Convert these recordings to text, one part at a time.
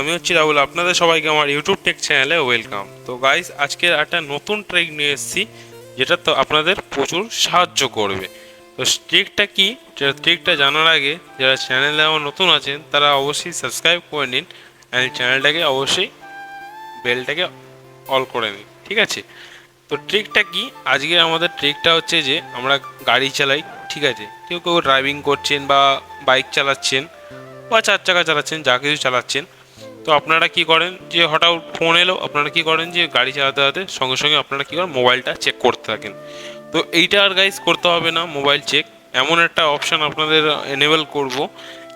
আমি হচ্ছি রাহুল, আপনাদের সবাইকে আমার ইউটিউব টেক চ্যানেলে ওয়েলকাম। তো গাইস, আজকে একটা নতুন ট্রিক নিয়ে এসেছি যেটা তো আপনাদের প্রচুর সাহায্য করবে। তো ট্রিকটা কি, ট্রিকটা জানার আগে যারা চ্যানেলে আমার নতুন আছেন তারা অবশ্যই সাবস্ক্রাইব করে নিন, অ্যান্ড চ্যানেলটাকে অবশ্যই বেলটাকে অল করে নিন, ঠিক আছে? তো ট্রিকটা কি, আজকে আমাদের ট্রিকটা হচ্ছে যে আমরা গাড়ি চালাই, ঠিক আছে? কেউ কেউ ড্রাইভিং করছেন বা বাইক চালাচ্ছেন বা চার চাকা চালাচ্ছেন, যা কিছু চালাচ্ছেন। তো আপনারা কি করেন যে হঠাৎ ফোন এলো, আপনারা কি করেন যে গাড়ি চালাতে চালাতে সঙ্গে সঙ্গে আপনারা কি করেন, মোবাইলটা চেক করতে থাকেন। তো এইটা আর গাইস করতে হবে না, মোবাইল চেক এমন একটা অপশান আপনাদের এনেবল করব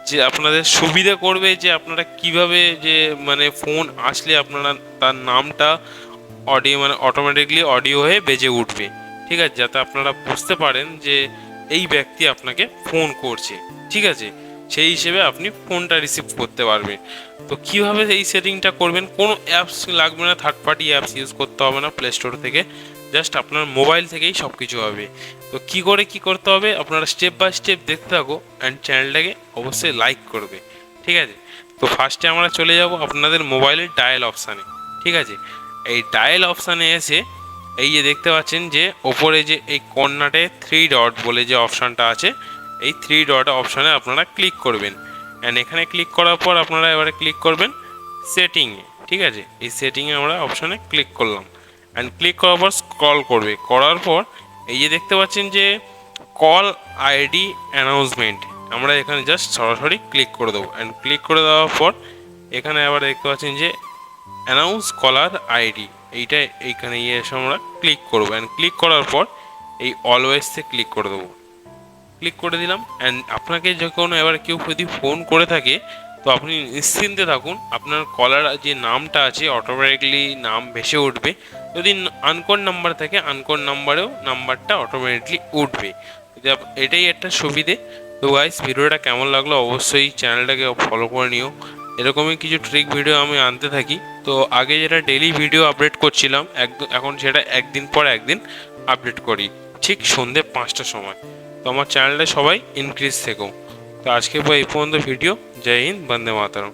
যে আপনাদের সুবিধা করবে যে আপনারা কিভাবে যে মানে ফোন আসলে আপনারা তার নামটা অডিও মানে অটোমেটিকলি অডিও হয়ে বেজে উঠবে, ঠিক আছে? যাতে আপনারা বুঝতে পারেন যে এই ব্যক্তি আপনাকে ফোন করছে, ঠিক আছে? সেই হিসেবে আপনি ফোনটা রিসিভ করতে পারবেন। তো কীভাবে এই সেটিংটা করবেন, কোনো অ্যাপস লাগবে না, থার্ড পার্টি অ্যাপস ইউজ করতে হবে না প্লে স্টোর থেকে, জাস্ট আপনার মোবাইল থেকেই সব কিছু হবে। তো কী করে কী করতে হবে আপনারা স্টেপ বাই স্টেপ দেখতে থাকো, অ্যান্ড চ্যানেলটাকে অবশ্যই লাইক করবে, ঠিক আছে? তো ফার্স্টে আমরা চলে যাব আপনাদের মোবাইলের ডায়াল অপশানে, ঠিক আছে? এই ডায়াল অপশানে এসে এই যে দেখতে পাচ্ছেন যে ওপরে যে এই কর্নারে থ্রি ডট বলে যে অপশানটা আছে, এই থ্রি ডট অপশানে আপনারা ক্লিক করবেন, অ্যান্ড এখানে ক্লিক করার পর আপনারা এবারে ক্লিক করবেন সেটিংয়ে, ঠিক আছে? এই সেটিংয়ে আমরা অপশানে ক্লিক করলাম, অ্যান্ড ক্লিক করার পর স্ক্রল করবে, করার পর এই যে দেখতে পাচ্ছেন যে কল আইডি অ্যানাউন্সমেন্ট, আমরা এখানে জাস্ট সরাসরি ক্লিক করে দেবো, অ্যান্ড ক্লিক করে দেওয়ার পর এখানে আবার দেখতে পাচ্ছেন যে অ্যানাউন্স কলার আইডি, এইটা এইখানে এসে আমরা ক্লিক করবো, অ্যান্ড ক্লিক করার পর এই অলওয়েজতে ক্লিক করে দেবো, ক্লিক করে দিলাম। অ্যান্ড আপনাকে যখন এবার কেউ যদি ফোন করে থাকে তো আপনি নিশ্চিন্তে থাকুন, আপনার কলার যে নামটা আছে অটোমেটিকলি নাম ভেসে উঠবে। যদি আনকোন নাম্বার থাকে আনকোন নাম্বারেও নাম্বারটা অটোমেটিকলি উঠবে। এটাই একটা সুবিধে। তো গাইস, ভিডিওটা কেমন লাগলো অবশ্যই চ্যানেলটাকে ফলো করে নিও, এরকমই কিছু ট্রিক ভিডিও আমি আনতে থাকি। তো আগে যেটা ডেইলি ভিডিও আপডেট করছিলাম এখন সেটা একদিন পর একদিন আপডেট করি, ঠিক সন্ধ্যে 5টার সময়। তো আমার চ্যানেলটা সবাই ইনক্রিজ থেকো। তো আজকে এই পর্যন্ত ভিডিও। জয় হিন্দ, বন্দে মাতরম।